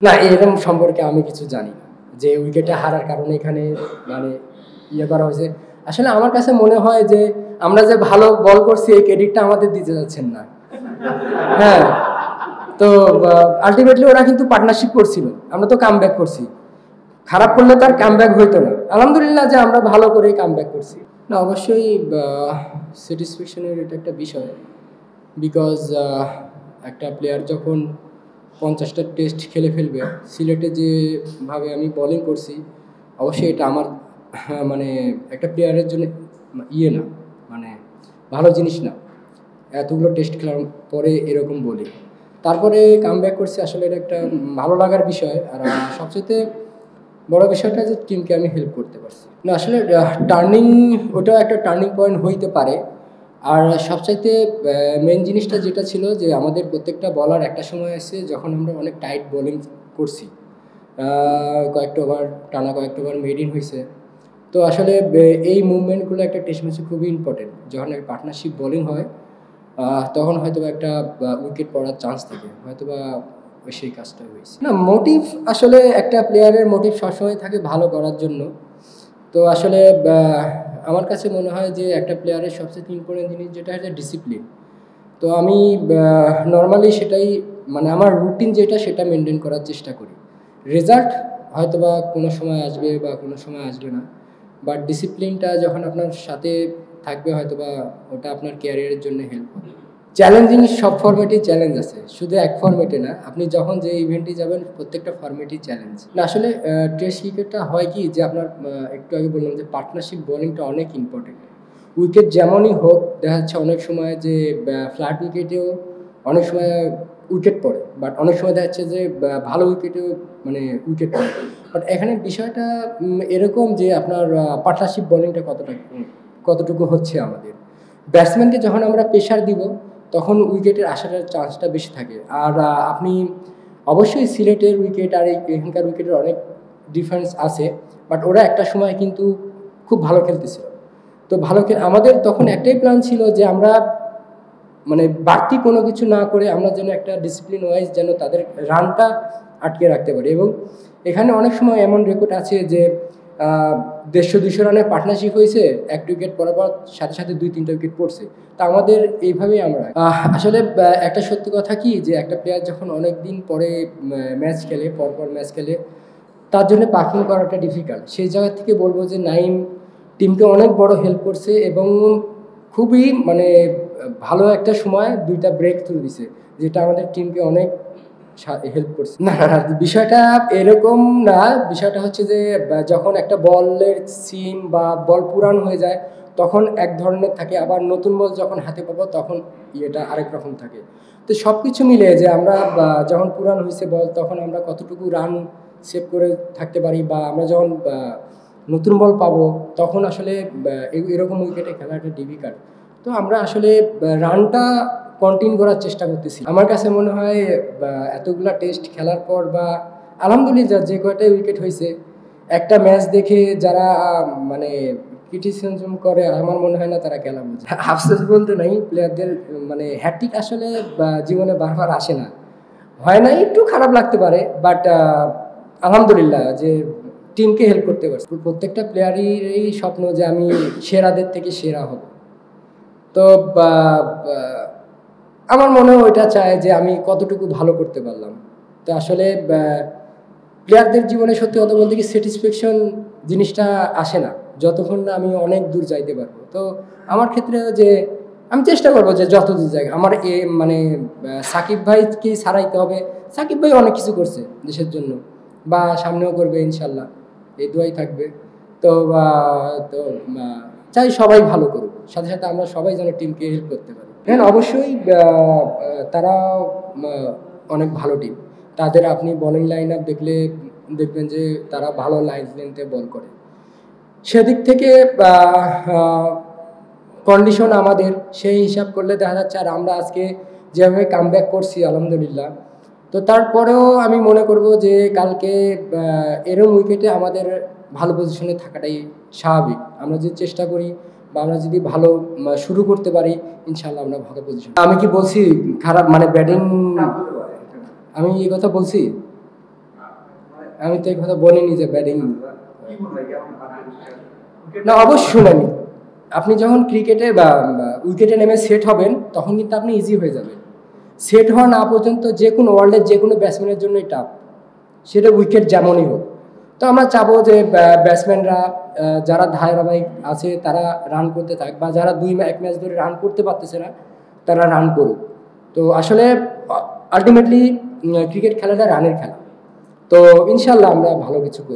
না, এরকম সম্পর্কে আমি কিছু জানি না। যে উইকেটে হারার কারণে এখানে মানে করা হয়েছে। আসলে আমার কাছে মনে হয় যে আমরা যে ভালো বল করছি এই ক্রেডিটটা আমাদের দিতে যাচ্ছেন না। হ্যাঁ, তো আল্টিমেটলি ওরা কিন্তু পার্টনারশিপ করছিল। আমরা তো কামব্যাক করছি। খারাপ করলে তো আর কামব্যাক হইতো না। আলহামদুলিল্লাহ যে আমরা ভালো করেই কামব্যাক করছি। না, অবশ্যই স্যাটিসফ্যাকশনের এটা একটা বিষয়। বিকজ একটা প্লেয়ার যখন 50টা টেস্ট খেলে ফেলবে, সিলেটে যেভাবে আমি বোলিং করছি, অবশ্যই এটা আমার মানে একটা প্লেয়ারের জন্য না, মানে ভালো জিনিস না। এতগুলো টেস্ট খেলার পরে এরকম বলি, তারপরে কামব্যাক করছি, আসলে এটা একটা ভালো লাগার বিষয়। আর সবচেয়ে বড় বিষয়টা যে টিমকে আমি হেল্প করতে পারছি। না, আসলে ওটাও একটা টার্নিং পয়েন্ট হইতে পারে। আর সবচাইতে মেন জিনিসটা যেটা ছিল যে আমাদের প্রত্যেকটা বলার একটা সময় আছে যখন আমরা অনেক টাইট বোলিং করছি, কয়েকটা ওভার টানা কয়েকটা ওভার মেড হয়েছে। তো আসলে এই মুভমেন্টগুলো একটা টেস্ট ম্যাচে খুবই ইম্পর্টেন্ট। যখন একটা পার্টনারশিপ বোলিং হয় তখন হয়তো একটা উইকেট পড়ার চান্স থাকে, হয়তো বা সেই কাজটা হয়েছে। না, মোটিভ আসলে একটা প্লেয়ারের মোটিভ সবসময় থাকে ভালো করার জন্য। তো আসলে আমার কাছে মনে হয় যে একটা প্লেয়ারের সবচেয়ে ইম্পর্টেন্ট জিনিস যেটা হচ্ছে ডিসিপ্লিন। তো আমি নর্মালি সেটাই, মানে আমার রুটিন যেটা সেটা মেনটেন করার চেষ্টা করি। রেজাল্ট হয়তো বা কোনো সময় আসবে বা কোনো সময় আসবে না, বাট ডিসিপ্লিনটা যখন আপনার সাথে থাকবে হয়তো বা ওটা আপনার ক্যারিয়ারের জন্য হেল্প হবে। চ্যালেঞ্জিং সব ফরম্যাটেই চ্যালেঞ্জ আছে, শুধু এক ফরম্যাটে না। আপনি যখন যে ইভেন্টে যাবেন প্রত্যেকটা ফরম্যাটেই চ্যালেঞ্জ। না, আসলে টেস্ট ক্রিকেটটা হয় কি যে আপনার একটু আগে বললাম যে পার্টনারশিপ বোলিংটা অনেক ইম্পর্টেন্ট। উইকেট যেমনই হোক, দেখা যাচ্ছে অনেক সময় যে ফ্ল্যাট উইকেটেও অনেক সময় উইকেট পড়ে, বাট অনেক সময় দেখা যাচ্ছে যে ভালো উইকেটেও মানে উইকেট পড়ে। বাট এখানে বিষয়টা এরকম যে আপনার পার্টনারশিপ বোলিংটা কতটুকু হচ্ছে আমাদের ব্যাটসম্যানকে যখন আমরা প্রেশার দিব তখন উইকেটের আসার চান্সটা বেশি থাকে। আর আপনি অবশ্যই সিলেটের উইকেট আর এখানকার উইকেটের অনেক ডিফারেন্স আছে, বাট ওরা একটা সময় কিন্তু খুব ভালো খেলতেছিল। তো আমাদের তখন একটাই প্ল্যান ছিল যে আমরা মানে বাড়তি কোনো কিছু না করে আমরা যেন একটা ডিসিপ্লিন ওয়াইজ যেন তাদের রানটা আটকে রাখতে পারি। এবং এখানে অনেক সময় এমন রেকর্ড আছে যে 150-200 রানের পার্টনারশিপ হয়েছে, একটা উইকেট পড়ার পর সাথে সাথে 2-3টা উইকেট পড়ছে। তা আমাদের এইভাবেই আমরা আসলে একটা সত্যি কথা কি যে একটা প্লেয়ার যখন অনেক দিন পরে ম্যাচ খেলে, পরপর ম্যাচ খেলে, তার জন্য পার্কিং করাটা ডিফিকাল্ট। সেই জায়গা থেকে বলবো যে নাইম টিমকে অনেক বড় হেল্প করছে এবং খুবই মানে ভালো একটা সময় 2টা ব্রেক থ্রু দিছে, যেটা আমাদের টিমকে অনেক হেল্প করছে। না, বিষয়টা এরকম না। বিষয়টা হচ্ছে যে যখন একটা বলের সিম বা বল পুরান হয়ে যায় তখন এক ধরনের থাকে, আবার নতুন বল যখন হাতে পাবো তখন এটা আরেক রকম থাকে। তো সব কিছু মিলে যে আমরা যখন পুরান হয়েছে বল তখন আমরা কতটুকু রান সেভ করে থাকতে পারি, বা আমরা যখন নতুন বল পাবো তখন আসলে এরকম উইকেটে খেলাটা ডিফিকাল্ট। তো আমরা আসলে রানটা কন্টিনিউ করার চেষ্টা করতেছি। আমার কাছে মনে হয় এতগুলা টেস্ট খেলার পর বা আলহামদুলিল্লাহ যে কয়টাই উইকেট হয়েছে, একটা ম্যাচ দেখে যারা মানে ক্রিটিসিজম করে আমার মনে হয় না তারা খেলা বোঝে। আফসোস বলতে নাই, প্লেয়ারদের মানে হ্যাট্রিক আসলে জীবনে বারবার আসে না, হয় না, একটু খারাপ লাগতে পারে, বাট আলহামদুলিল্লাহ যে টিমকে হেল্প করতে পারছি। প্রত্যেকটা প্লেয়ারেরই স্বপ্ন যে আমি সেরাদের থেকে সেরা হব। তো আমার মনে হয় ওইটা চায় যে আমি কতটুকু ভালো করতে পারলাম। তো আসলে প্লেয়ারদের জীবনে সত্যি কথা বলতে কি স্যাটিসফ্যাকশন জিনিসটা আসে না যতক্ষণ না আমি অনেক দূর যাইতে পারবো। তো আমার ক্ষেত্রে যে আমি চেষ্টা করবো যে যত দূর যায় আমার মানে সাকিব ভাইকে ছাড়াইতে হবে। সাকিব ভাই অনেক কিছু করছে দেশের জন্য, বা সামনেও করবে ইনশাল্লাহ, এই দোয়াই থাকবে। তো তো চাই সবাই ভালো করুক, সাথে সাথে আমরা সবাই যেন টিমকে হেল্প করতে পারি। হ্যাঁ, অবশ্যই তারা অনেক ভালো টিম। তাদের আপনি বোলিং লাইন আপ দেখলে দেখবেন যে তারা ভালো লাইন লেন্থে বল করে। সেদিক থেকে কন্ডিশন আমাদের সেই হিসাব করলে দেখা যাচ্ছে, আর আমরা আজকে যেভাবে কামব্যাক করছি আলহামদুলিল্লাহ, তো তারপরেও আমি মনে করব যে কালকে এরম উইকেটে আমাদের ভালো পজিশনে থাকাটাই স্বাভাবিক। আমরা যদি চেষ্টা করি বা আমরা যদি ভালো শুরু করতে পারি ইনশাল্লাহ আমরা ভালো পজিশন। আমি কি বলছি খারাপ মানে ব্যাটিং, আমি এই কথা বলছি? আমি তো এই কথা বলিনি যে ব্যাটিং কি মনে হয় কেমন হারবে? না, অবশ্যই নেন। আপনি যখন ক্রিকেটে বা উইকেটে নেমে সেট হবেন তখন কিন্তু আপনি ইজি হয়ে যাবেন। সেট হওয়া না পর্যন্ত যে কোনো ওয়ার্ল্ডের যে কোনো ব্যাটসম্যানের জন্যই টাফ, সেটা উইকেট যেমনই হোক। তো আমরা চাবো যে ব্যাটসম্যানরা যারা ধারাবাহিক আছে তারা রান করতে থাক, বা যারা এক ম্যাচ ধরে রান করতে পারতেছে না তারা রান করুক। তো আসলে আলটিমেটলি ক্রিকেট খেলাটা রানের খেলা। তো ইনশাল্লাহ আমরা ভালো কিছু করি।